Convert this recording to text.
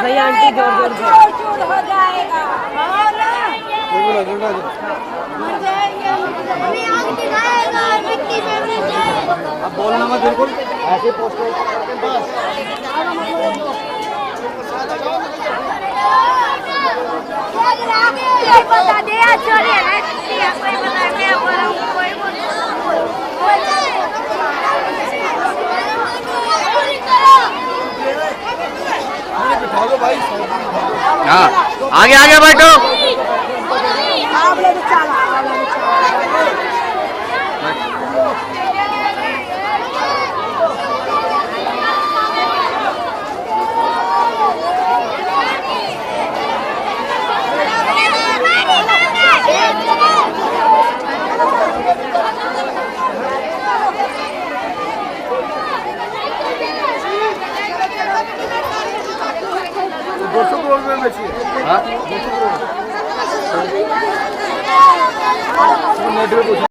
सही आंटी, जोर जोर से चूर हो जाएगा। मर जाएंगे अभी, आग दिखाएगा मिट्टी में मिल जाएगा। अब बोलना मत, बिल्कुल ऐसे पोस्टर बस। बता दे चोरी है, कोई बता दे, कोई बिठा दो भाई। हाँ आगे आगे बैठो। हाँ